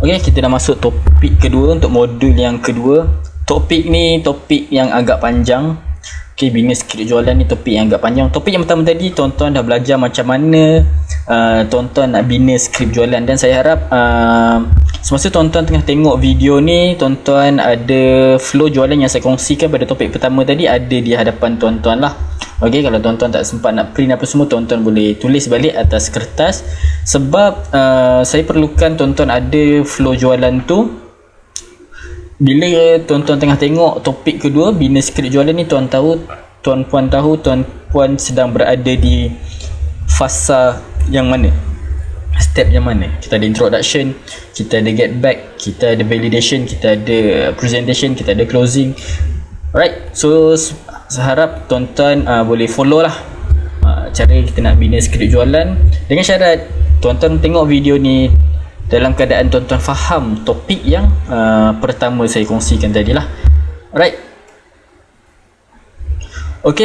Okey, kita dah masuk topik kedua untuk modul yang kedua. Topik ni topik yang agak panjang. Okey, bina skrip jualan ni topik yang agak panjang. Topik yang pertama tadi, tuan-tuan dah belajar macam mana tuan-tuan nak bina skrip jualan, dan saya harap semasa tuan-tuan tengah tengok video ni, tuan-tuan ada flow jualan yang saya kongsikan pada topik pertama tadi ada di hadapan tuan-tuan lah. Okey, kalau tuan-tuan tak sempat nak print apa semua, tuan-tuan boleh tulis balik atas kertas, sebab saya perlukan tuan-tuan ada flow jualan tu. Bila tuan-tuan tengah tengok topik kedua, bina skrip jualan ni, tuan-puan tahu tuan-puan sedang berada di fasa yang mana, step yang mana. Kita ada introduction, kita ada get back, kita ada validation, kita ada presentation, kita ada closing. Alright, so saya harap tuan-tuan boleh follow lah cara kita nak bina skrip jualan, dengan syarat tuan-tuan tengok video ni dalam keadaan tuan-tuan faham topik yang pertama saya kongsikan tadi lah. Alright, ok,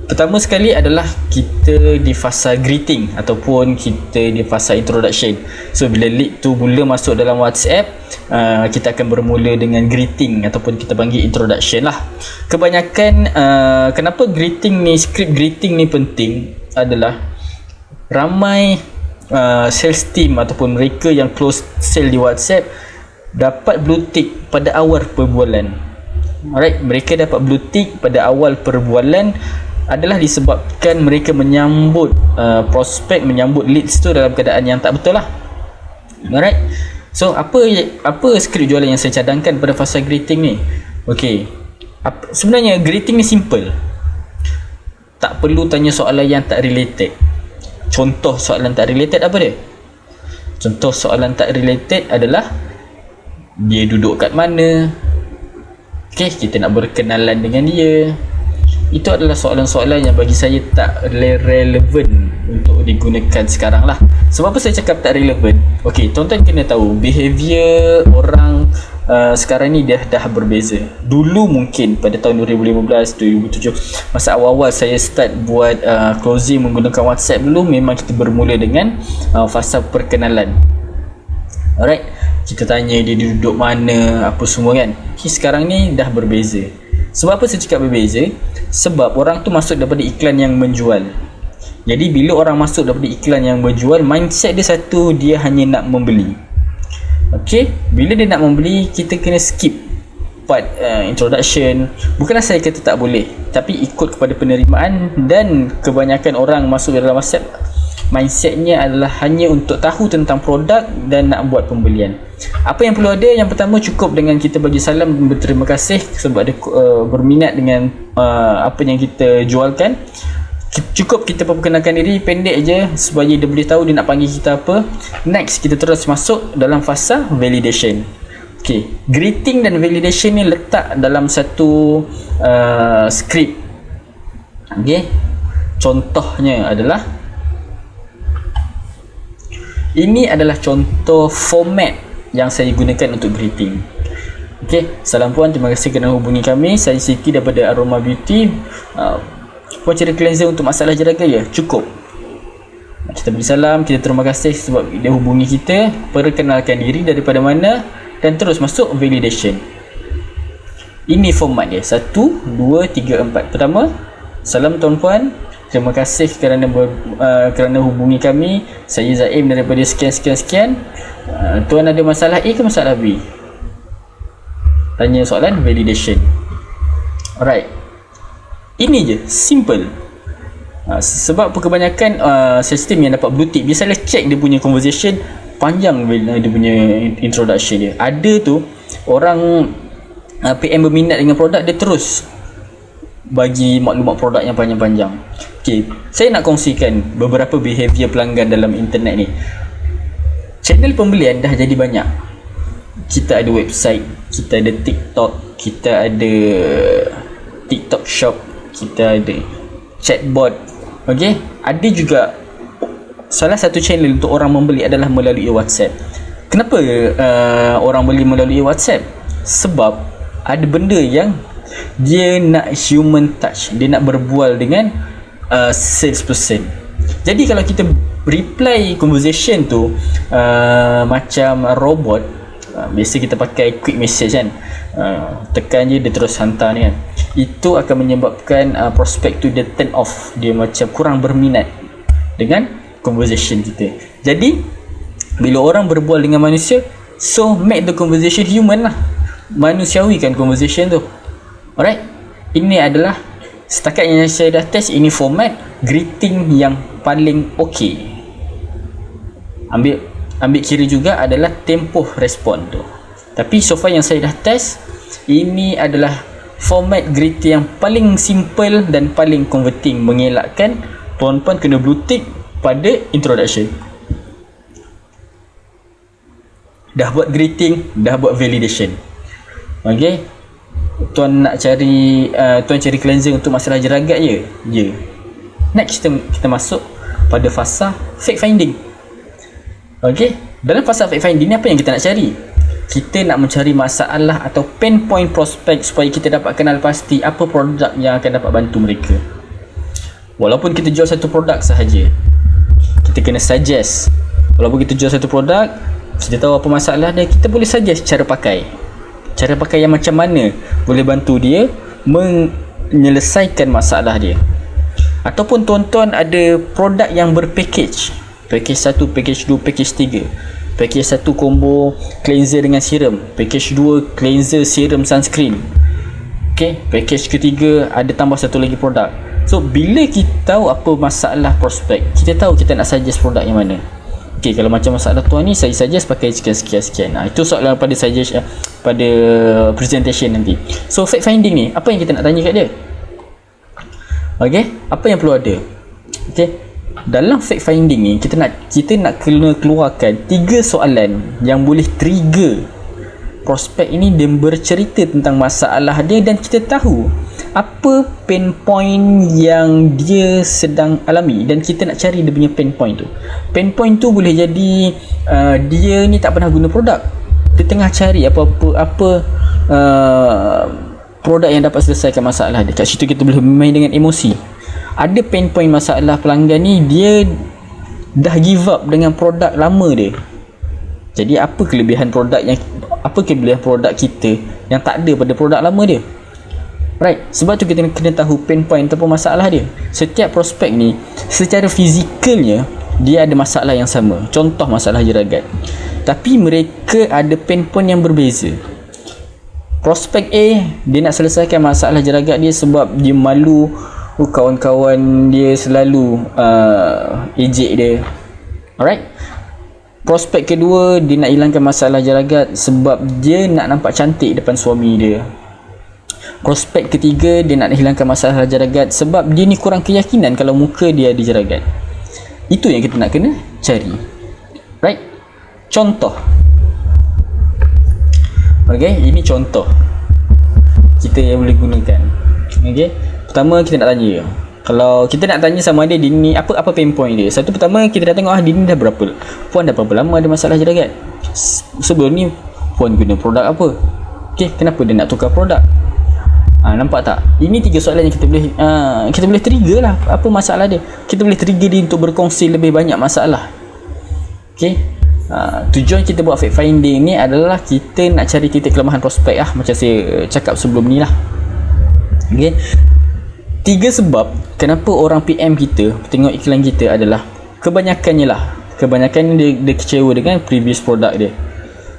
pertama sekali adalah kita di fasa greeting ataupun kita di fasa introduction. So bila lead tu mula masuk dalam WhatsApp, kita akan bermula dengan greeting ataupun kita panggil introduction lah. Kebanyakan kenapa greeting ni, skrip greeting ni penting adalah ramai sales team ataupun mereka yang close sale di WhatsApp dapat blue tick pada awal perbualan. Alright, mereka dapat blue tick pada awal perbualan adalah disebabkan mereka menyambut prospek, menyambut leads tu dalam keadaan yang tak betul lah. Alright, so apa skrip jualan yang saya cadangkan pada fasa greeting ni? Okey, sebenarnya greeting ni simple, tak perlu tanya soalan yang tak related. Contoh soalan tak related apa dia? Contoh soalan tak related adalah dia duduk kat mana, okay, kita nak berkenalan dengan dia. Itu adalah soalan-soalan yang bagi saya tak relevan untuk digunakan sekarang lah. Sebab apa saya cakap tak relevan? Ok, tuan-tuan kena tahu behavior orang sekarang ni dah berbeza. Dulu mungkin pada tahun 2015, 2007, masa awal-awal saya start buat closing menggunakan WhatsApp dulu, memang kita bermula dengan fasa perkenalan. Alright, kita tanya dia duduk mana, apa semua kan. Okay, sekarang ni dah berbeza. Sebab apa saya cakap berbeza? Sebab orang tu masuk daripada iklan yang menjual. Jadi bila orang masuk daripada iklan yang menjual, mindset dia satu, dia hanya nak membeli. Okey, bila dia nak membeli, kita kena skip part introduction. Bukanlah saya kata tak boleh, tapi ikut kepada penerimaan. Dan kebanyakan orang masuk dalam WhatsApp, mindsetnya adalah hanya untuk tahu tentang produk dan nak buat pembelian. Apa yang perlu ada, yang pertama cukup dengan kita bagi salam dan berterima kasih sebab dia berminat dengan apa yang kita jualkan. Cukup kita perkenalkan diri pendek je supaya dia boleh tahu dia nak panggil kita apa. Next, kita terus masuk dalam fasa validation. Okay, greeting dan validation ni letak dalam satu skrip. Okay, contohnya adalah, ini adalah contoh format yang saya gunakan untuk greeting. Okey, salam puan, terima kasih kerana hubungi kami. Saya Siti daripada Aroma Beauty. Puan cari cleanser untuk masalah jerat gaya? Cukup. Kita beri salam, kita terima kasih sebab dia hubungi kita, perkenalkan diri daripada mana, dan terus masuk validation. Ini format dia. 1, 2, 3, 4. Pertama, salam tuan-puan, terima kasih kerana hubungi kami. Saya Zaim daripada sekian. Tuan ada masalah A ke masalah B? Tanya soalan validation. Alright, ini je, simple. Sebab kebanyakan sistem yang dapat blue tick, biasalah check dia punya conversation panjang, dia punya introduction dia. Ada tu orang PM berminat dengan produk, dia terus bagi maklumat produk yang panjang-panjang. Okay, saya nak kongsikan beberapa behavior pelanggan dalam internet ni. Channel pembelian dah jadi banyak. Kita ada website, kita ada TikTok, kita ada TikTok Shop, kita ada chatbot. Okay, ada juga salah satu channel untuk orang membeli adalah melalui WhatsApp. Kenapa orang beli melalui WhatsApp? Sebab ada benda yang dia nak human touch, dia nak berbual dengan salesperson. Jadi kalau kita reply conversation tu macam robot, biasa kita pakai quick message kan, tekan je dia terus hantar ni kan, itu akan menyebabkan prospek tu dia turn off, dia macam kurang berminat dengan conversation kita. Jadi bila orang berbual dengan manusia, so make the conversation human lah, manusiawikan conversation tu. Alright, ini adalah setakat yang saya dah test, ini format greeting yang paling okey. Ambil kira juga adalah tempoh respon tu. Tapi so far yang saya dah test, ini adalah format greeting yang paling simple dan paling converting, mengelakkan tuan-puan kena blue tick pada introduction. Dah buat greeting, dah buat validation. Okay, tuan nak cari tuan cari cleanser untuk masalah jeragat je. Next kita masuk pada fasa fact finding. Okay, dalam fasa fact finding ni apa yang kita nak cari? Kita nak mencari masalah atau pain point prospek supaya kita dapat kenal pasti apa produk yang akan dapat bantu mereka. Walaupun kita jual satu produk sahaja, kita kena suggest. Walaupun kita jual satu produk, kita tahu apa masalah dia, kita boleh suggest cara pakai. Cara pakai yang macam mana boleh bantu dia menyelesaikan masalah dia. Ataupun tuan-tuan ada produk yang berpackage, package 1, package 2, package 3. Package 1 combo cleanser dengan serum, package 2 cleanser, serum, sunscreen. Okay, package ketiga ada tambah satu lagi produk. So bila kita tahu apa masalah prospek, kita tahu kita nak suggest produk yang mana. Okay, kalau macam masalah tuan ni, saya suggest pakai sekian. Itu soalan pada suggest pada presentation nanti. So fact finding ni, apa yang kita nak tanya kat dia? Okay, apa yang perlu ada? Okay, dalam fact finding ni kita nak kena keluarkan 3 soalan yang boleh trigger prospek ini dia bercerita tentang masalah dia, dan kita tahu apa pain point yang dia sedang alami, dan kita nak cari dia punya pain point tu. Pain point tu boleh jadi dia ni tak pernah guna produk, dia tengah cari apa produk yang dapat selesaikan masalah dia. Kat situ kita boleh bermain dengan emosi. Ada pain point masalah pelanggan ni, dia dah give up dengan produk lama dia. Jadi apa kelebihan produk kita yang tak ada pada produk lama dia? Right, sebab tu kita kena tahu pain point ataupun masalah dia. Setiap prospek ni secara fizikalnya dia ada masalah yang sama. Contoh masalah jeragat, tapi mereka ada pain point yang berbeza. Prospek A, dia nak selesaikan masalah jeragat dia sebab dia malu kawan-kawan dia selalu ejek dia. Alright. Prospek kedua, dia nak hilangkan masalah jeragat sebab dia nak nampak cantik depan suami dia. Prospek ketiga, dia nak hilangkan masalah jeragat sebab dia ni kurang keyakinan kalau muka dia ada jeragat. Itu yang kita nak kena cari. Right? Contoh. Okay, ini contoh kita yang boleh gunakan. Okay, pertama kita nak tanya, kalau kita nak tanya sama ada dia ni apa pain point dia. Satu, pertama kita dah tengok dia ni dah berapa, puan dah berapa lama ada masalah jeragat. Sebelum ni puan guna produk apa? Okay, kenapa dia nak tukar produk? Nampak tak? Ini 3 soalan yang kita boleh trigger lah apa masalah dia. Kita boleh trigger dia untuk berkongsi lebih banyak masalah. Okay, tujuan kita buat fact finding ni adalah kita nak cari titik kelemahan prospek lah, macam saya cakap sebelum ni lah. Okay, 3 sebab kenapa orang PM kita tengok iklan kita adalah kebanyakan dia kecewa dengan previous produk dia.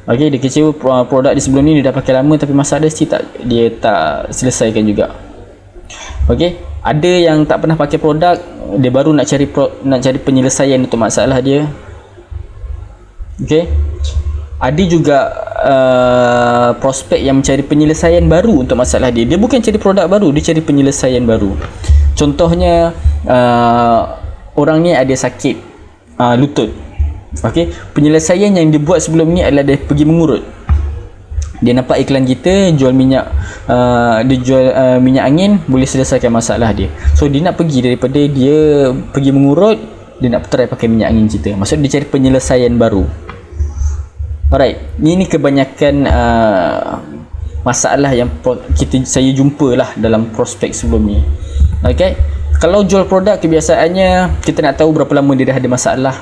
Okay, dia kecewa produk dia sebelum ni, dia dah pakai lama tapi masalah dia tak selesaikan juga. Okay, ada yang tak pernah pakai produk, dia baru nak cari penyelesaian untuk masalah dia. Okay, ada juga prospek yang mencari penyelesaian baru untuk masalah dia. Dia bukan cari produk baru, dia cari penyelesaian baru. Contohnya orang ni ada sakit lutut. Okay, penyelesaian yang dia buat sebelum ni adalah dia pergi mengurut. Dia nampak iklan kita jual minyak, dia jual minyak angin, boleh selesaikan masalah dia. So dia nak pergi, daripada dia pergi mengurut, dia nak try pakai minyak angin kita. Maksud dia cari penyelesaian baru. Alright, ini kebanyakan masalah yang saya jumpa lah dalam prospek sebelum ni. Okay, Kalau jual produk, kebiasaannya kita nak tahu berapa lama dia dah ada masalah.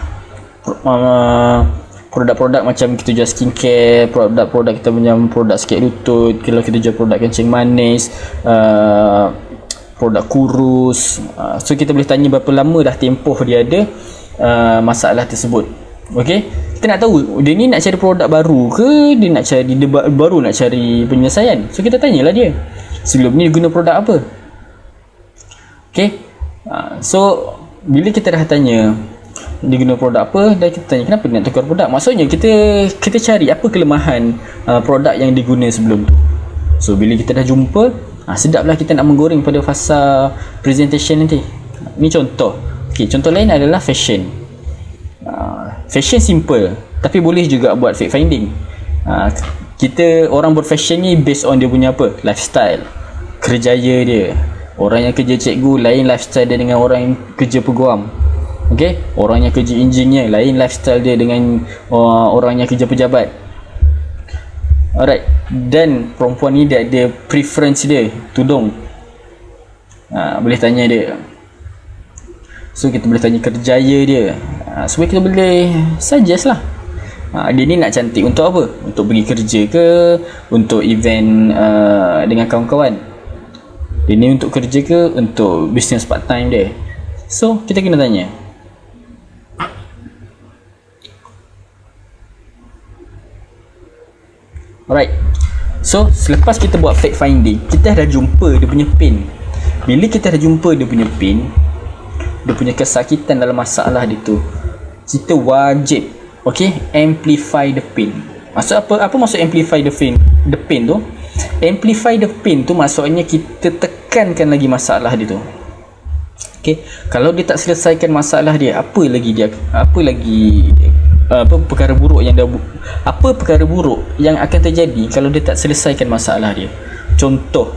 Produk-produk macam kita jual skincare, produk-produk kita punya produk sikit lutut, kalau kita jual produk kencing manis, produk kurus, so kita boleh tanya berapa lama dah tempoh dia ada masalah tersebut. Okey, kita nak tahu dia ni nak cari produk baru ke, dia nak cari baru nak cari penyelesaian. So kita tanyalah dia, sebelum ni dia guna produk apa. Okey, so bila kita dah tanya dia guna produk apa, dan kita tanya kenapa dia nak tukar produk, maksudnya kita cari apa kelemahan produk yang diguna sebelum tu. So bila kita dah jumpa, sedaplah kita nak menggoreng pada fasa presentation nanti. Ni contoh. Okey, contoh lain adalah fashion. Fashion simple, tapi boleh juga buat fact finding. Kita orang buat fashion ni based on dia punya apa, lifestyle, kerjaya dia. Orang yang kerja cikgu lain lifestyle dia dengan orang yang kerja peguam. Okey, orang yang kerja engineer lain lifestyle dia dengan orang yang kerja pejabat. Alright, dan perempuan ni dia ada preference dia tudung. Boleh tanya dia. So kita boleh tanya kerjaya dia, supaya kita boleh suggest lah. Dia ni nak cantik untuk apa? Untuk pergi kerja ke, untuk event dengan kawan-kawan? Dia ni untuk kerja ke, untuk business part time dia? So kita kena tanya. Alright, so selepas kita buat fact finding, kita dah jumpa dia punya pain. Bila kita dah jumpa dia punya pain, dia punya kesakitan dalam masalah dia tu, kita wajib amplify the pain. Maksud apa maksud amplify the pain tu? Amplify the pain tu maksudnya kita tekankan lagi masalah dia tu. Okey, kalau dia tak selesaikan masalah dia, apa perkara buruk yang akan terjadi kalau dia tak selesaikan masalah dia. Contoh,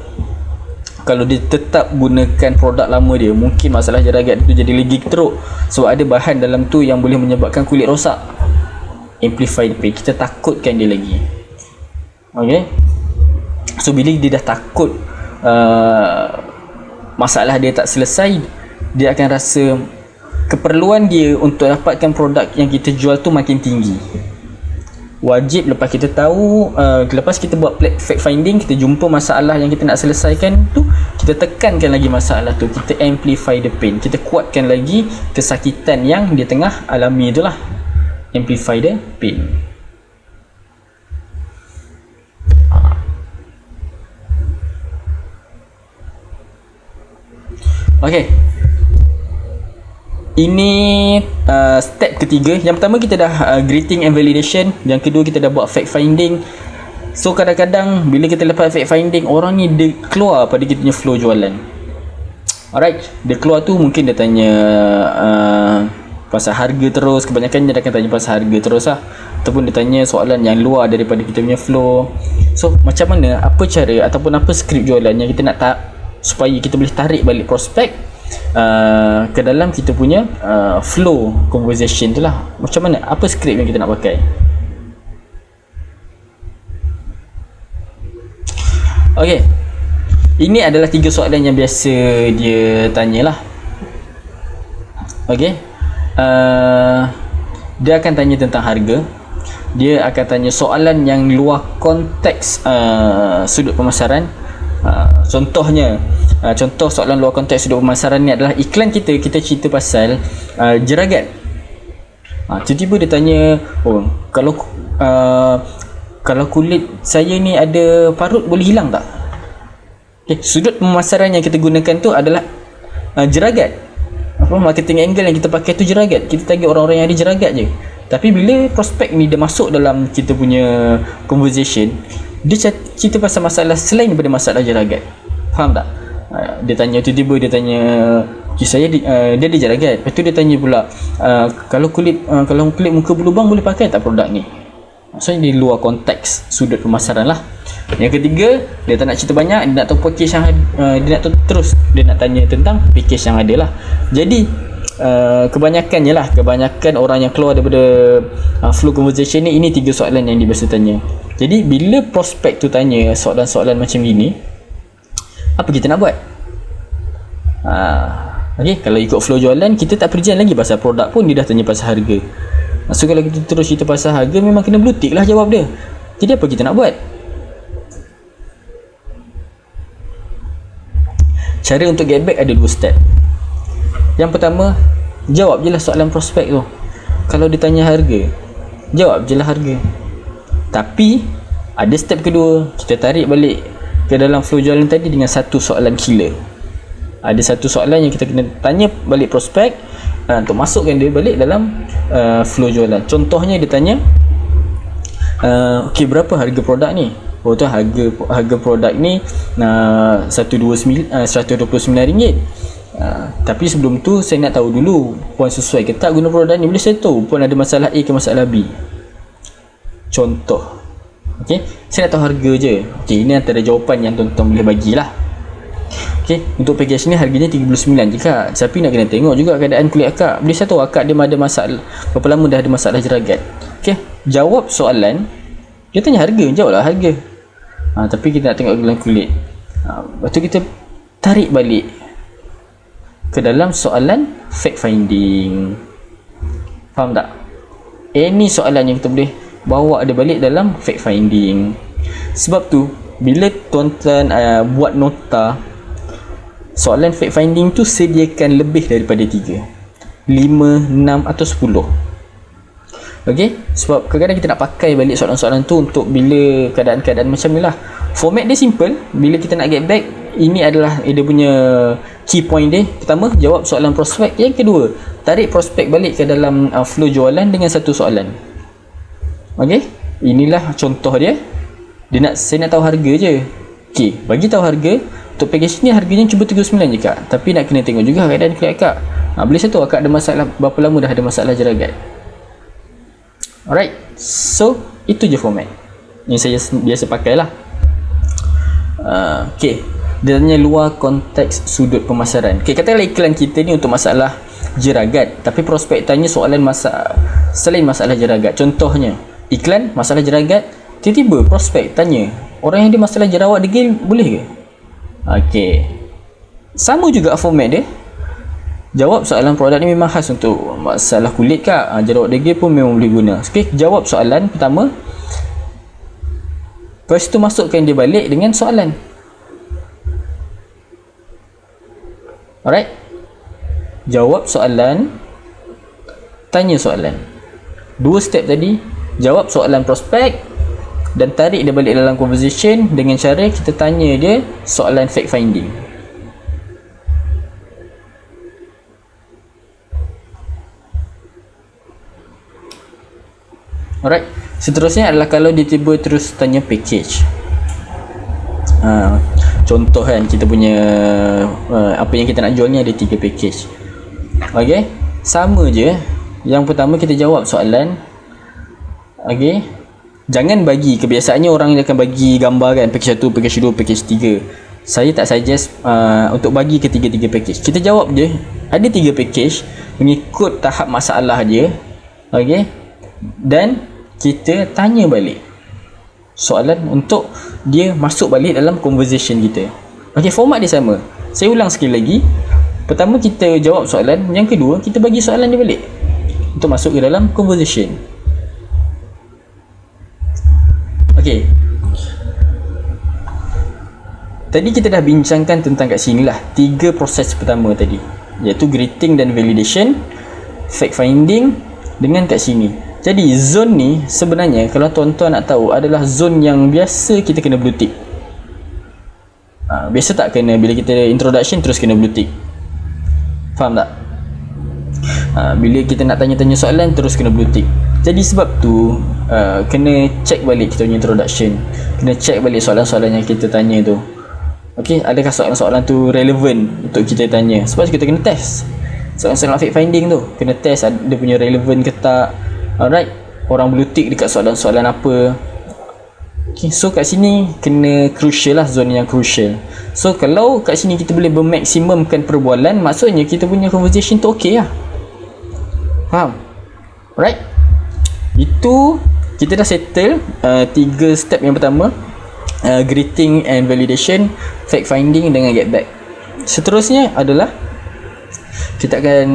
kalau dia tetap gunakan produk lama dia, mungkin masalah jeragat itu jadi lagi teruk sebab ada bahan dalam tu yang boleh menyebabkan kulit rosak. Amplify the pain, kita takutkan dia lagi. Okay, so bila dia dah takut masalah dia tak selesai, dia akan rasa keperluan dia untuk dapatkan produk yang kita jual tu makin tinggi. Wajib lepas kita tahu, lepas kita buat fact finding, kita jumpa masalah yang kita nak selesaikan tu, kita tekankan lagi masalah tu, kita amplify the pain, kita kuatkan lagi kesakitan yang dia tengah alami itulah. Amplify the pain. Okay, ini step ketiga. Yang pertama kita dah greeting and validation. Yang kedua kita dah buat fact finding. So kadang-kadang bila kita lepas fact finding, orang ni dia keluar pada kita punya flow jualan. Alright, dia keluar tu mungkin dia tanya pasal harga terus. Kebanyakan dia akan tanya pasal harga terus lah, ataupun dia tanya soalan yang luar daripada kita punya flow. So macam mana, apa cara ataupun apa skrip jualan yang kita nak supaya kita boleh tarik balik prospek ke dalam kita punya flow conversation tu lah. Macam mana, apa skrip yang kita nak pakai. Okay, ini adalah 3 soalan yang biasa dia tanyalah. Okay, dia akan tanya tentang harga. Dia akan tanya soalan yang luar konteks sudut pemasaran. Contohnya, contoh soalan luar konteks sudut pemasaran ni adalah iklan kita cerita pasal jeragat. Tiba-tiba dia tanya, kalau kulit saya ni ada parut boleh hilang tak? Okay, sudut pemasaran yang kita gunakan tu adalah jeragat. Marketing angle yang kita pakai tu jeragat. Kita target orang-orang yang ada jeragat je. Tapi bila prospek ni dia masuk dalam kita punya conversation, dia cerita pasal masalah selain daripada masalah jeragat. Faham tak? Dia tanya, tiba-tiba dia tanya, saya dia ada jeragat. Lepas tu dia tanya pula, kalau kulit muka berlubang boleh pakai tak produk ni? Maksudnya di luar konteks sudut pemasaran lah. Yang ketiga, dia tak nak cerita banyak, dia nak tahu package yang dia nak tahu terus, dia nak tanya tentang package yang ada lah. Jadi kebanyakan orang yang keluar daripada flow conversation ni, ini 3 soalan yang dia biasa tanya. Jadi bila prospek tu tanya soalan-soalan macam gini, apa kita nak buat? Okay, kalau ikut flow jualan, kita tak present lagi pasal produk pun, dia dah tanya pasal harga. So kalau kita terus cerita pasal harga, memang kena blue tick lah jawab dia. Jadi apa kita nak buat? Cara untuk get back ada 2 step. Yang pertama, jawab je lah soalan prospek tu. Kalau dia tanya harga, jawab je lah harga. Tapi ada step kedua, kita tarik balik ke dalam flow jualan tadi dengan satu soalan killer. Ada satu soalan yang kita kena tanya balik prospek untuk masukkan dia balik dalam flow jualan. Contohnya dia tanya, okey, berapa harga produk ni? Oh tu harga produk ni RM129. Tapi sebelum tu saya nak tahu dulu puan sesuai ke tak guna produk ni. Boleh saya tahu puan ada masalah A ke masalah B? Contoh. Okey, saya nak tahu harga je. Okey, ini antara jawapan yang tuan-tuan boleh bagilah. Okey, untuk package ni harganya 39 je kak. Tapi nak kena tengok juga keadaan kulit akak. Boleh saya tahu akak dia ada masalah, berapa lama dah ada masalah jeragat? Okey, jawab soalan. Dia tanya harga, jawablah harga. Tapi kita nak tengok dalam kulit. Lepas tu kita tarik balik ke dalam soalan fact finding. Faham tak? Ini soalan yang kita boleh bawa dia balik dalam fact finding. Sebab tu bila tuan-tuan buat nota soalan fact finding tu, sediakan lebih daripada 3, 5, 6 atau 10. Okey, sebab kadang-kadang kita nak pakai balik soalan-soalan tu untuk bila keadaan-keadaan macam ni lah. Format dia simple. Bila kita nak get back, ini adalah dia punya key point dia. Pertama, jawab soalan prospek. Yang kedua, tarik prospek balik ke dalam flow jualan dengan satu soalan. Okey, inilah contoh dia. Saya nak tahu harga je. Okey, bagi tahu harga. Untuk package ni harganya cuba 39 je kak. Tapi nak kena tengok juga keadaan kulit akak. Boleh saya tahu akak ada masalah, berapa lama dah ada masalah jeragat? Alright, so itu je format yang saya biasa pakai lah. Okay, dia tanya luar konteks sudut pemasaran. Okay, katakanlah iklan kita ni untuk masalah jeragat, tapi prospek tanya soalan selain masalah jeragat. Contohnya, iklan masalah jeragat, tiba-tiba prospek tanya, orang yang ada masalah jerawat degil boleh ke? Okay, sama juga format dia. Jawab soalan produk ni memang khas untuk masalah kulit kak, jerawat degil pun memang boleh guna. Okay, jawab soalan pertama, lepas tu masukkan dia balik dengan soalan. Alright, jawab soalan, tanya soalan. 2 step tadi, jawab soalan prospek dan tarik dia balik dalam conversation dengan cara kita tanya dia soalan fact finding. Alright, seterusnya adalah kalau dia tiba terus tanya package. Contoh kan, kita punya apa yang kita nak jual ni ada 3 package. Okay, sama je. Yang pertama kita jawab soalan. Okay, jangan bagi, kebiasaannya orang yang akan bagi gambar kan, package 1, package 2, package 3. Saya tak suggest untuk bagi ketiga-tiga package. Kita jawab je, ada 3 package mengikut tahap masalah dia. Okay, dan kita tanya balik soalan untuk dia masuk balik dalam conversation kita. Okay, format dia sama. Saya ulang sekali lagi. Pertama kita jawab soalan, yang kedua kita bagi soalan dia balik untuk masuk ke dalam conversation. Okay, tadi kita dah bincangkan tentang kat sini lah 3 proses pertama tadi, iaitu greeting dan validation, fact finding dengan kat sini. Jadi zone ni sebenarnya kalau tuan-tuan nak tahu adalah zone yang biasa kita kena blue tick. Biasa tak kena bila kita introduction terus kena blue tick. Faham tak? Bila kita nak tanya-tanya soalan terus kena blue tick. Jadi sebab tu kena check balik kita punya introduction. Kena check balik soalan-soalan yang kita tanya tu. Okey, adakah soalan-soalan tu relevan untuk kita tanya? Sebab kita kena test. Soalan-soalan fact finding tu kena test dia punya relevan ke tak. Alright, orang blue tick dekat soalan-soalan apa. Okay, so kat sini kena crucial lah, zone yang crucial. So kalau kat sini kita boleh bermaksimumkan perbualan, maksudnya kita punya conversation tu okey lah. Faham? Alright, itu kita dah settle 3 step yang pertama, greeting and validation, fact finding dengan get back. Seterusnya adalah Kita akan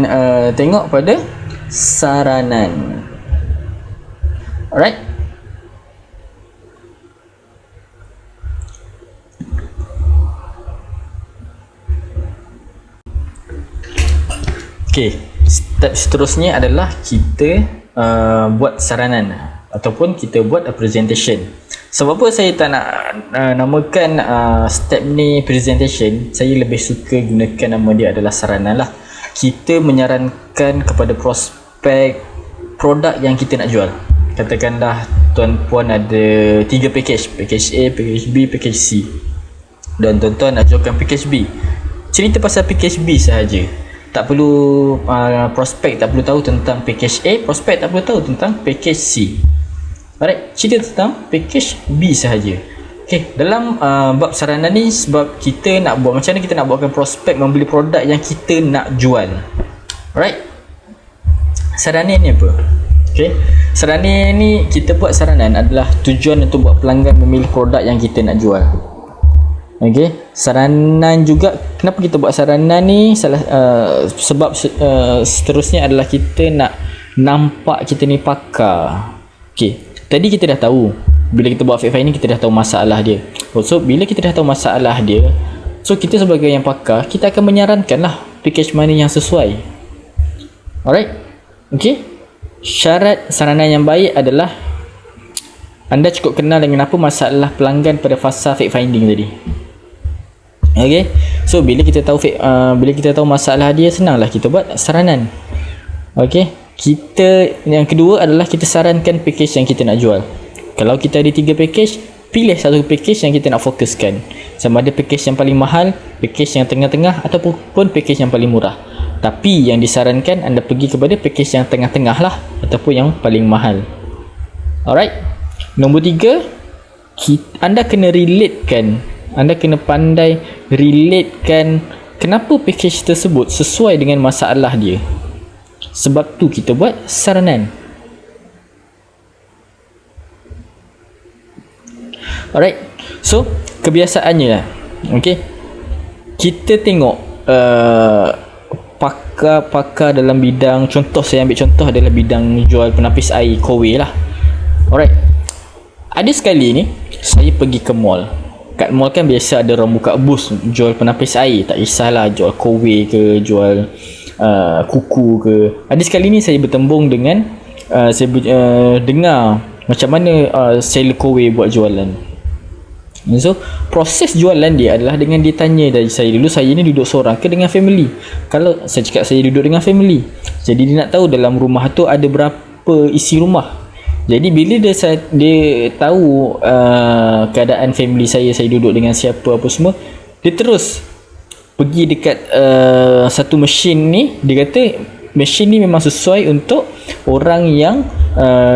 tengok pada saranan. Alright. Okay, step seterusnya adalah kita buat saranan ataupun kita buat presentation. Sebab apa saya tak nak namakan step ni presentation, saya lebih suka gunakan nama dia adalah saranan lah. Kita menyarankan kepada prospek produk yang kita nak jual. Katakanlah tuan-puan ada 3 package, package A, package B, package C, dan tuan-tuan nak jualkan package B. Cerita pasal package B sahaja, tak perlu prospek tak perlu tahu tentang package A, prospek tak perlu tahu tentang package C. Alright, cerita tentang package B sahaja. Okay, dalam bab saranan ni, sebab kita nak buat macam mana kita nak buatkan prospek membeli produk yang kita nak jual. Alright, saranan ni apa? Okay, saranan ni kita buat saranan adalah tujuan untuk buat pelanggan memilih produk yang kita nak jual. Okay, saranan juga, kenapa kita buat saranan ni? Sebab seterusnya adalah kita nak nampak kita ni pakar. Okay, tadi kita dah tahu, bila kita buat fact finding kita dah tahu masalah dia. So bila kita dah tahu masalah dia, so kita sebagai yang pakar, kita akan menyarankan lah package mana yang sesuai. Alright, okay. Syarat saranan yang baik adalah anda cukup kenal dengan apa masalah pelanggan pada fasa fact finding tadi. Okay, so bila kita tahu masalah dia, senanglah kita buat saranan. Okay, yang kedua adalah kita sarankan package yang kita nak jual. Kalau kita ada 3 package, pilih satu package yang kita nak fokuskan. Sama ada package yang paling mahal, package yang tengah-tengah, ataupun package yang paling murah. Tapi yang disarankan anda pergi kepada package yang tengah-tengah lah, ataupun yang paling mahal. Alright. Nombor 3, anda kena relatekan, anda kena pandai relatekan kenapa package tersebut sesuai dengan masalah dia. Sebab tu kita buat saranan. Alright, so kebiasaannya lah, okay, kita tengok pakar-pakar dalam bidang, contoh saya ambil contoh adalah bidang jual penapis air Kowe lah. Alright, ada sekali ni saya pergi ke mall. Kat mall kan biasa ada orang buka booth jual penapis air, tak kisahlah jual Kowe ke, jual kuku ke. Ada sekali ni saya bertembung dengan saya dengar macam mana seller Kowe buat jualan. So proses jualan dia adalah dengan dia tanya dari saya dulu, saya ni duduk seorang ke dengan family. Kalau saya cakap saya duduk dengan family, jadi dia nak tahu dalam rumah tu ada berapa isi rumah. Jadi bila dia tahu keadaan family saya duduk dengan siapa apa semua, dia terus pergi dekat satu mesin ni. Dia kata mesin ni memang sesuai untuk orang yang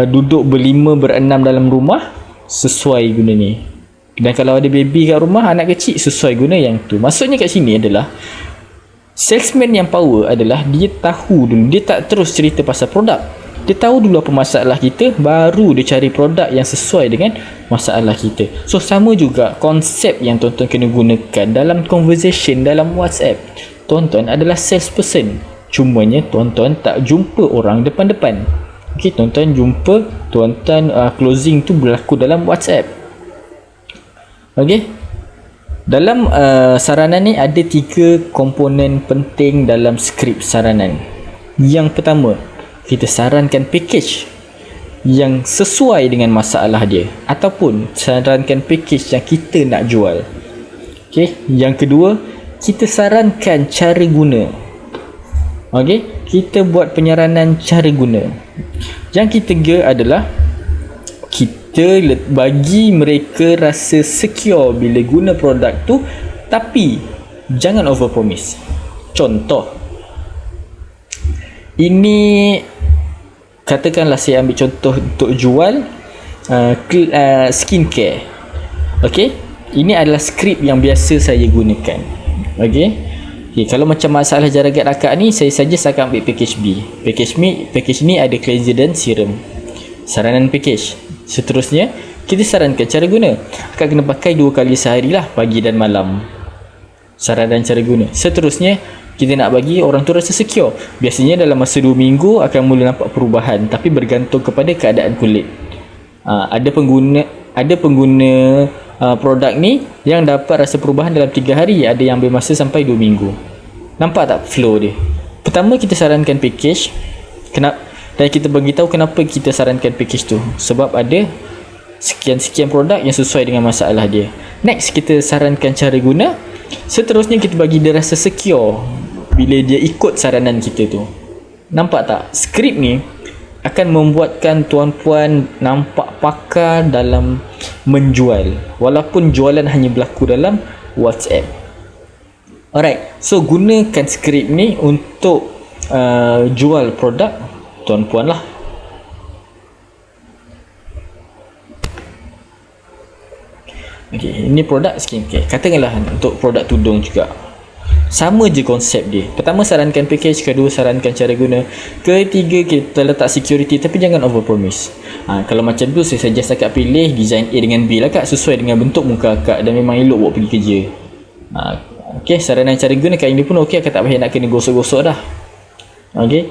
duduk berlima berenam dalam rumah, sesuai guna ni. Dan kalau ada baby kat rumah, anak kecil, sesuai guna yang tu. Maksudnya kat sini adalah salesman yang power adalah dia tahu dulu, dia tak terus cerita pasal produk. Dia tahu dulu apa masalah kita, baru dia cari produk yang sesuai dengan masalah kita. So sama juga konsep yang tuan-tuan kena gunakan dalam conversation dalam WhatsApp. Tuan-tuan adalah salesperson, cumanya tuan-tuan tak jumpa orang depan-depan. Okay, tuan-tuan jumpa, tuan-tuan closing tu berlaku dalam WhatsApp. Okay, dalam saranan ni ada 3 komponen penting dalam skrip saranan. Yang pertama, kita sarankan package yang sesuai dengan masalah dia, ataupun sarankan package yang kita nak jual. Okay, yang kedua, kita sarankan cara guna. Okay, kita buat penyaranan cara guna. Yang ketiga adalah kita bagi mereka rasa secure bila guna produk tu, tapi jangan over promise. Contoh, ini katakanlah saya ambil contoh untuk jual skincare. Okey, ini adalah skrip yang biasa saya gunakan. Okey, kalau macam masalah jaragat akak ni, saya saja akan ambil package B. Package ni ada cleanser dan serum. Saranan package. Seterusnya, kita sarankan cara guna. Akak kena pakai 2 kali sehari lah, pagi dan malam. Saranan cara guna. Seterusnya, Kita nak bagi orang tu rasa secure. Biasanya dalam masa 2 minggu akan mula nampak perubahan, tapi bergantung kepada keadaan kulit. Ada pengguna produk ni yang dapat rasa perubahan dalam 3 hari, ada yang ambil masa sampai 2 minggu. Nampak tak flow dia? Pertama, kita sarankan package. Dan kita beritahu kenapa kita sarankan package tu. Sebab ada sekian-sekian produk yang sesuai dengan masalah dia. Next, kita sarankan cara guna. Seterusnya, kita bagi dia rasa secure bila dia ikut saranan kita tu. Nampak tak? Skrip ni akan membuatkan tuan-puan nampak pakar dalam menjual, walaupun jualan hanya berlaku dalam WhatsApp. Alright, so gunakan skrip ni untuk jual produk tuan-puan lah. Okay, ini produk skincare. Katakanlah untuk produk tudung juga. Sama je konsep dia. Pertama, sarankan package. Kedua, sarankan cara guna. Ketiga, kita letak security, tapi jangan over promise. Kalau macam tu, saya suggest akak pilih design A dengan B lah kak, sesuai dengan bentuk muka akak dan memang elok buat pergi kerja. Okay, saranan cara guna kat ini pun ok. Akak tak payah nak kena gosok-gosok dah. Okay,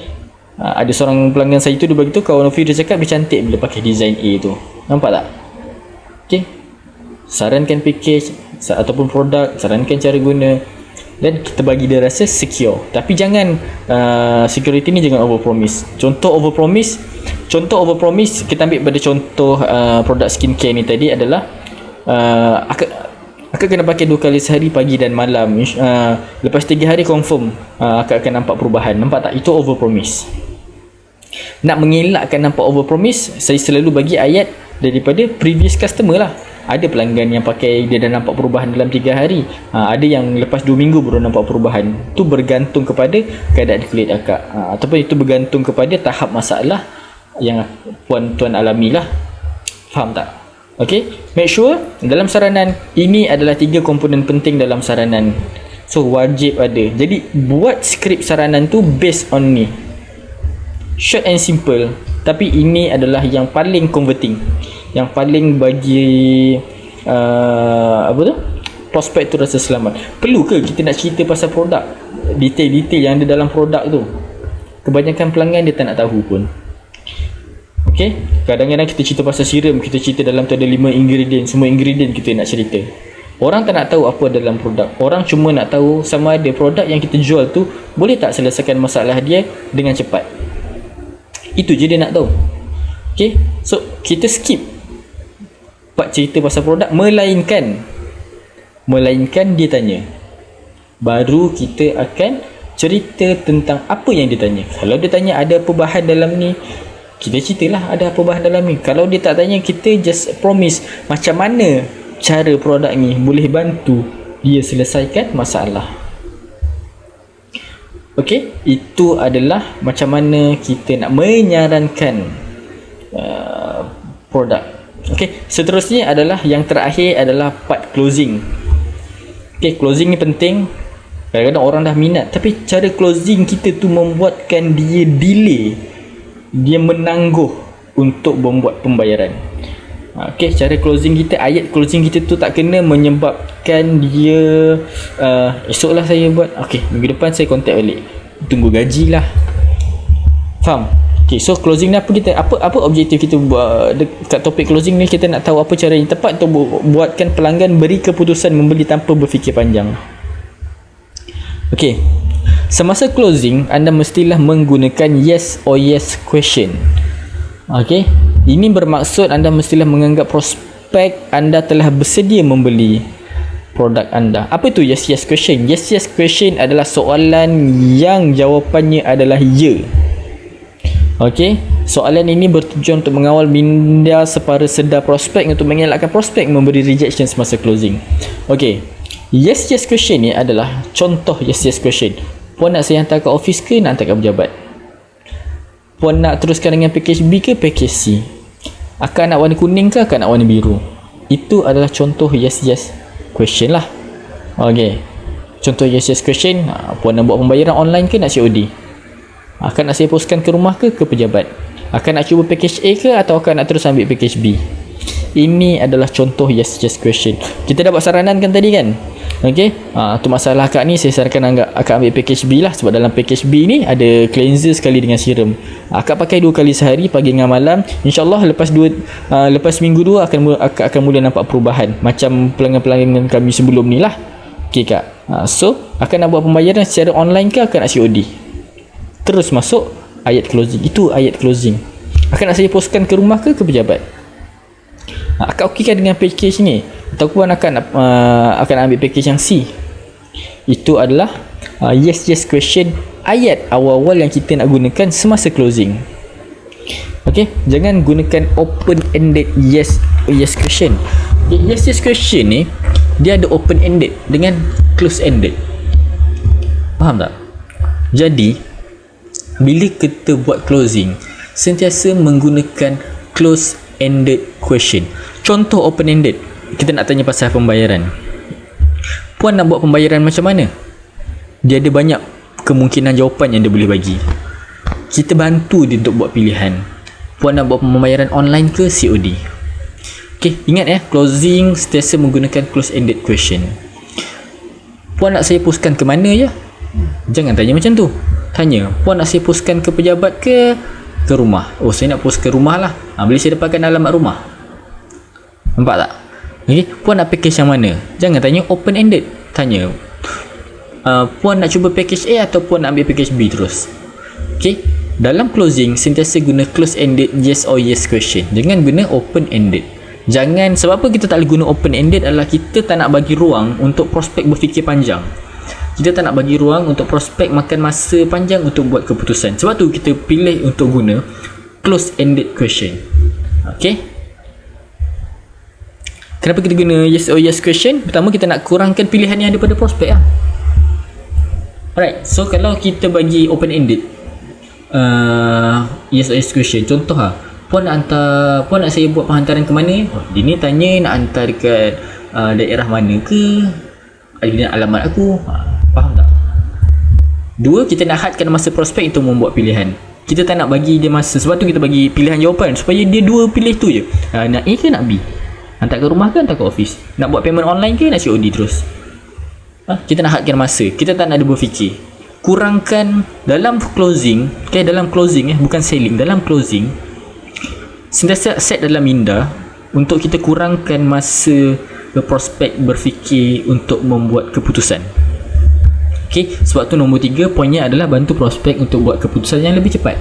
ada seorang pelanggan saya tu, dia bagi tu kawan Novi, dia cakap dia cantik bila pakai design A tu. Nampak tak? Okay, sarankan package ataupun produk, sarankan cara guna, dan kita bagi dia rasa secure. Tapi jangan security ni jangan over promise. Contoh over promise kita ambil pada contoh produk skincare ni tadi adalah akak kena pakai 2 kali sehari, pagi dan malam. Lepas 3 hari confirm akak akan nampak perubahan. Nampak tak? Itu over promise. Nak mengelakkan nampak over promise, saya selalu bagi ayat daripada previous customer lah. Ada pelanggan yang pakai, dia dah nampak perubahan dalam 3 hari. Ada yang lepas 2 minggu baru nampak perubahan. Itu bergantung kepada keadaan kulit akak. Ataupun itu bergantung kepada tahap masalah yang puan-tuan alami lah. Faham tak? Okay, make sure dalam saranan ini adalah 3 komponen penting dalam saranan. So wajib ada. Jadi buat skrip saranan tu based on ni. Short and simple. Tapi ini adalah yang paling converting, yang paling bagi prospek tu rasa selamat. Perlu ke kita nak cerita pasal produk, detail-detail yang ada dalam produk tu? Kebanyakan pelanggan dia tak nak tahu pun. Okay, kadang-kadang kita cerita pasal serum, kita cerita dalam tu ada 5 ingredient, semua ingredient kita nak cerita. Orang tak nak tahu apa dalam produk. Orang cuma nak tahu sama ada produk yang kita jual tu boleh tak selesaikan masalah dia dengan cepat. Itu je dia nak tahu. Okay, so kita skip part cerita pasal produk, melainkan dia tanya, baru kita akan cerita tentang apa yang dia tanya. Kalau dia tanya ada apa bahan dalam ni, kita ceritalah ada apa bahan dalam ni. Kalau dia tak tanya, kita just promise macam mana cara produk ni boleh bantu dia selesaikan masalah. Okey, itu adalah macam mana kita nak menyarankan produk. Okey, seterusnya adalah yang terakhir adalah part closing. Okey, closing ni penting. Kadang-kadang orang dah minat, tapi cara closing kita tu membuatkan dia delay. Dia menangguh untuk membuat pembayaran. Okey, cara closing kita, ayat closing kita tu tak kena menyebabkan dia esoklah saya buat. Okey, minggu depan saya contact balik. Tunggu gaji lah. Faham? Okey, so closing ni apa objektif kita buat dekat topik closing ni? Kita nak tahu apa cara yang tepat untuk buatkan pelanggan beri keputusan membeli tanpa berfikir panjang. Okey, semasa closing anda mestilah menggunakan yes or yes question. Okey, ini bermaksud anda mestilah menganggap prospek anda telah bersedia membeli produk anda. Apa itu yes yes question? Yes yes question adalah soalan yang jawapannya adalah ya. Okey, soalan ini bertujuan untuk mengawal minda separa sedar prospek untuk mengelakkan prospek memberi rejection semasa closing. Okey, yes yes question ni adalah contoh yes yes question. Puan nak saya hantar ke office ke nak hantar ke pejabat? Puan nak teruskan dengan package B ke package C? Akak nak warna kuning ke akak nak warna biru? Itu adalah contoh yes yes question lah. Okey, contoh yes yes question. Puan nak buat pembayaran online ke nak COD? Akak nak saya postkan ke rumah ke pejabat? Akak nak cuba package A ke atau akak nak terus ambil package B? Ini adalah contoh yes yes question. Kita dapat saranan kan tadi kan? Okey, tu masalah akak ni saya sarankan akak ambil package B lah, sebab dalam package B ni ada cleanser sekali dengan serum. Akak pakai 2 kali sehari, pagi dengan malam. InsyaAllah lepas minggu 2 akak akan mula nampak perubahan macam pelanggan-pelanggan kami sebelum ni lah. Okey kak. So akak nak buat pembayaran secara online ke akak nak COD? Terus masuk ayat closing. Itu ayat closing. Akak nak saya postkan ke rumah ke pejabat? Akak okeykan dengan package ni ataupun akan ambil package yang C? Itu adalah yes question, ayat awal-awal yang kita nak gunakan semasa closing. Okey, jangan gunakan open ended yes question. Yes question ni dia ada open ended dengan close ended. Faham tak? Jadi bila kita buat closing, sentiasa menggunakan close ended question. Contoh open ended, kita nak tanya pasal pembayaran. Puan nak buat pembayaran macam mana? Dia ada banyak kemungkinan jawapan yang dia boleh bagi. Kita bantu dia untuk buat pilihan. Puan nak buat pembayaran online ke COD? Okey, ingat ya, closing sentiasa menggunakan close ended question. Puan nak saya postkan ke mana ya? Jangan tanya macam tu. Tanya, puan nak saya postkan ke pejabat ke rumah? Oh, saya nak post ke rumah lah. Boleh saya dapatkan alamat rumah? Nampak tak? Okay. Puan nak package yang mana? Jangan tanya open ended. Tanya, puan nak cuba package A atau puan nak ambil package B terus? Okay. Dalam closing sentiasa guna close ended yes or yes question. Jangan guna open ended. Jangan, sebab apa kita tak boleh guna open ended adalah kita tak nak bagi ruang untuk prospek berfikir panjang. Kita tak nak bagi ruang untuk prospek makan masa panjang untuk buat keputusan. Sebab tu kita pilih untuk guna close ended question. Okay. Kenapa kita guna yes or yes question? Pertama, kita nak kurangkan pilihan yang ada pada prospek lah. Alright, so kalau kita bagi open ended yes or yes question, contoh lah, puan nak saya buat penghantaran ke mana? Dia ni tanya nak hantar dekat daerah mana ke, ada alamat aku. Faham tak? Dua, kita nak hadkan masa prospek untuk membuat pilihan. Kita tak nak bagi dia masa, sebab tu kita bagi pilihan jawapan supaya dia dua pilih tu je. Nak A ke nak B? Hantar ke rumah ke hantar ke office? Nak buat payment online ke nak COD terus? Kita nak hadkan masa. Kita tak nak dia berfikir. Kurangkan dalam closing. Okay, dalam closing bukan selling. Dalam closing sentiasa set dalam minda untuk kita kurangkan masa prospek berfikir untuk membuat keputusan. Okay, sebab tu nombor 3 poinnya adalah bantu prospek untuk buat keputusan yang lebih cepat.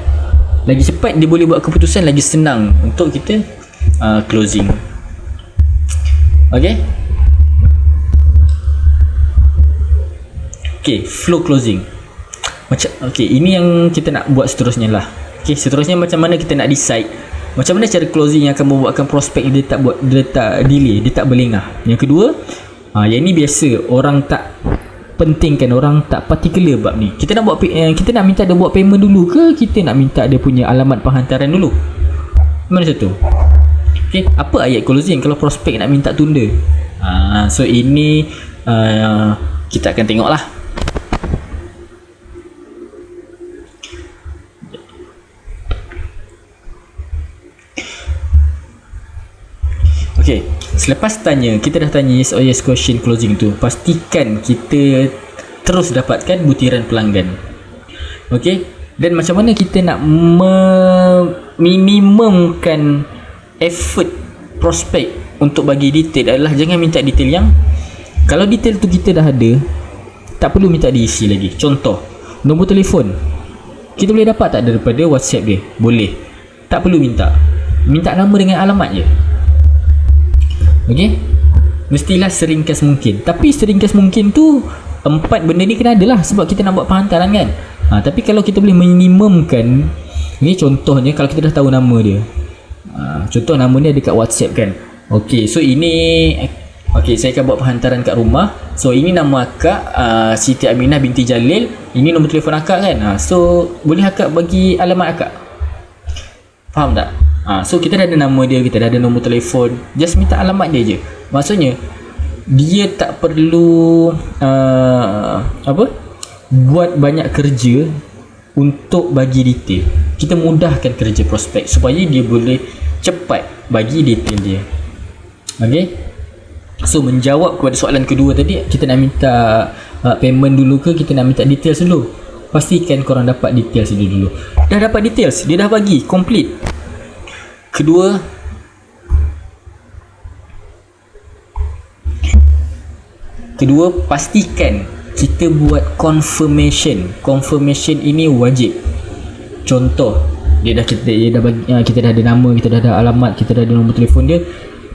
Lagi cepat dia boleh buat keputusan, lagi senang untuk kita closing. Okay. Okay, flow closing. Okay, ini yang kita nak buat seterusnya lah. Okay, seterusnya macam mana kita nak decide macam mana cara closing yang akan membuatkan prospek dia tak delay, dia tak berlengah. Yang kedua, yang ni biasa orang tak pentingkan, orang tak particular bab ni. Kita nak minta dia buat payment dulu ke kita nak minta dia punya alamat penghantaran dulu? Mana satu? Okay, apa ayat closing kalau prospek nak minta tunda? So ini kita akan tengok lah. Okay, selepas kita dah tanya yes or yes question closing tu, pastikan kita terus dapatkan butiran pelanggan. Okay, dan macam mana kita nak minimumkan effort prospek untuk bagi detail adalah jangan minta detail yang, kalau detail tu kita dah ada, tak perlu minta diisi lagi. Contoh, nombor telefon kita boleh dapat tak daripada WhatsApp dia? Boleh. Tak perlu minta nama dengan alamat je. Okay, mestilah seringkas mungkin. Tapi seringkas mungkin tu 4 benda ni kena ada lah, sebab kita nak buat penghantaran kan. Tapi kalau kita boleh minimumkan, ni contohnya kalau kita dah tahu nama dia, contoh nama dia ada kat WhatsApp kan. Okay, so ini saya akan buat penghantaran kat rumah. So ini nama akak Siti Aminah binti Jalil. Ini nombor telefon akak kan. So boleh akak bagi alamat akak? Faham tak? So kita dah ada nama dia, kita dah ada nombor telefon, just minta alamat dia je. Maksudnya dia tak perlu buat banyak kerja untuk bagi detail. Kita mudahkan kerja prospek supaya dia boleh cepat bagi detail dia. Okay, So menjawab kepada soalan kedua tadi, kita nak minta payment dulu ke kita nak minta details dulu? Pastikan korang dapat details dulu. Dah dapat details, dia dah bagi complete. Kedua, pastikan kita buat confirmation ini wajib. Contoh, kita dah ada nama, kita dah ada alamat, kita dah ada nombor telefon dia,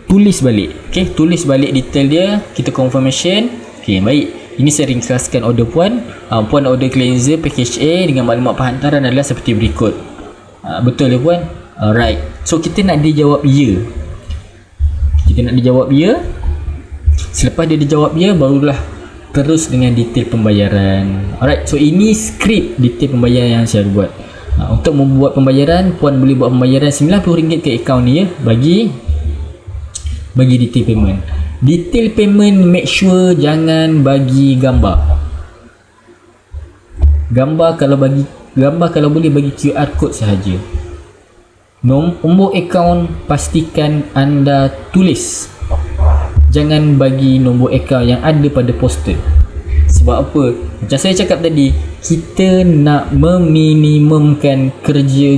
tulis balik. Okey, tulis balik detail dia, kita confirmation. Okey, baik. Ini saya ringkaskan order puan. Puan order cleanser package A dengan maklumat penghantaran adalah seperti berikut. Betul ya puan? Alright. So kita nak dia jawab ya. Selepas dia dijawab ya, barulah terus dengan detail pembayaran. Alright, so ini skrip detail pembayaran yang saya buat. Untuk membuat pembayaran, puan boleh buat pembayaran RM90 ke akaun ni ya. Bagi detail payment. Detail payment, make sure jangan bagi gambar. Gambar kalau boleh bagi QR code sahaja. Nombor akaun pastikan anda tulis. Jangan bagi nombor akaun yang ada pada poster. Sebab apa? Macam saya cakap tadi, kita nak meminimumkan kerja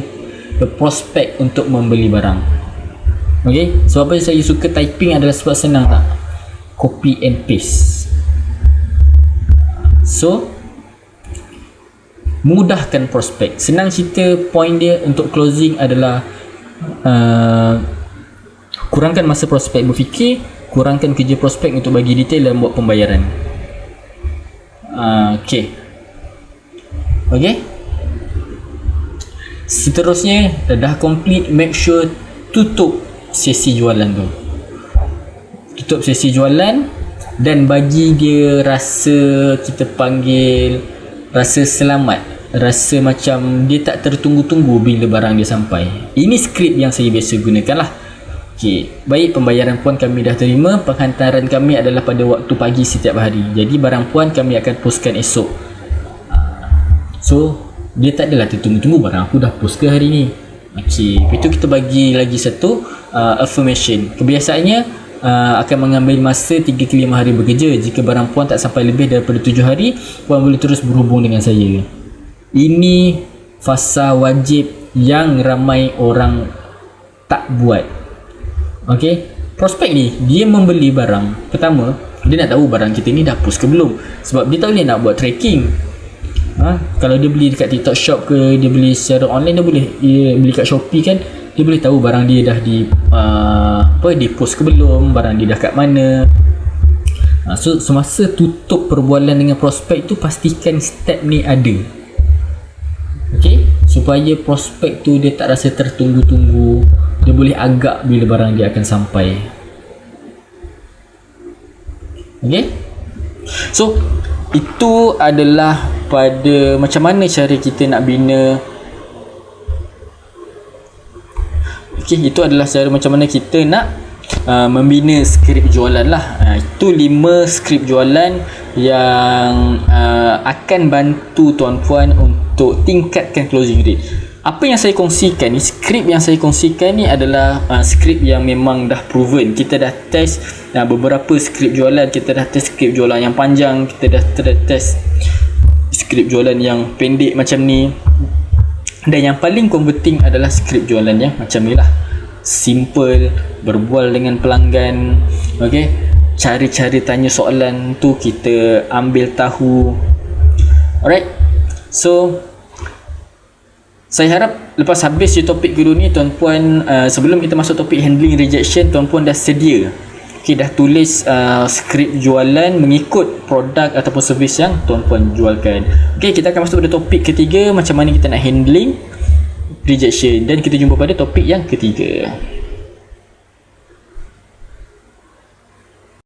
prospek untuk membeli barang. Okey, sebab apa saya suka typing adalah sebab senang tak? Copy and paste. So mudahkan prospek. Senang cerita, point dia untuk closing adalah kurangkan masa prospek berfikir, kurangkan kerja prospek untuk bagi detail dan buat pembayaran. Okey. Seterusnya, dah complete, make sure tutup sesi jualan tu. Tutup sesi jualan dan bagi dia rasa, kita panggil rasa selamat, rasa macam dia tak tertunggu-tunggu bila barang dia sampai. Ini skrip yang saya biasa gunakan lah. Okey, baik, pembayaran puan kami dah terima. Penghantaran kami adalah pada waktu pagi setiap hari. Jadi barang puan kami akan postkan esok. So dia tak adalah tertunggu-tunggu, barang aku dah post ke hari ni. Okey, lepas tu kita bagi lagi satu affirmation. Kebiasaannya akan mengambil masa 3 ke 5 hari bekerja. Jika barang puan tak sampai lebih daripada 7 hari, puan boleh terus berhubung dengan saya. Ini fasa wajib yang ramai orang tak buat. Okey, prospek ni dia membeli barang. Pertama, dia nak tahu barang kita ni dah post ke belum. Sebab dia tak boleh nak buat tracking. Kalau dia beli dekat TikTok Shop ke, dia beli secara online, dia boleh, dia beli kat Shopee kan, dia boleh tahu barang dia dah di post ke belum, barang dia dah kat mana. So semasa tutup perbualan dengan prospek tu, pastikan step ni ada. Okey, supaya prospek tu dia tak rasa tertunggu-tunggu, dia boleh agak bila barang dia akan sampai. Okey, so itu adalah pada macam mana cara kita nak bina. Okey, itu adalah cara macam mana kita nak membina skrip jualan lah. Itu 5 skrip jualan yang akan bantu tuan-puan untuk tingkatkan closing rate. Apa yang saya kongsikan ni, skrip yang saya kongsikan ni adalah skrip yang memang dah proven. Kita dah test beberapa skrip jualan, kita dah test skrip jualan yang panjang, kita dah test skrip jualan yang pendek macam ni. Dan yang paling converting adalah skrip jualan yang macam ni lah. Simple, berbual dengan pelanggan, okey, cari-cari tanya soalan tu kita ambil tahu. Alright, so saya harap lepas habis topik kedua ni, tuan-puan, sebelum kita masuk topik handling rejection, tuan-puan dah sedia, okey, dah tulis skrip jualan mengikut produk ataupun servis yang tuan-puan jualkan. Okey, kita akan masuk pada topik ketiga, macam mana kita nak handling rejection, dan kita jumpa pada topik yang ketiga.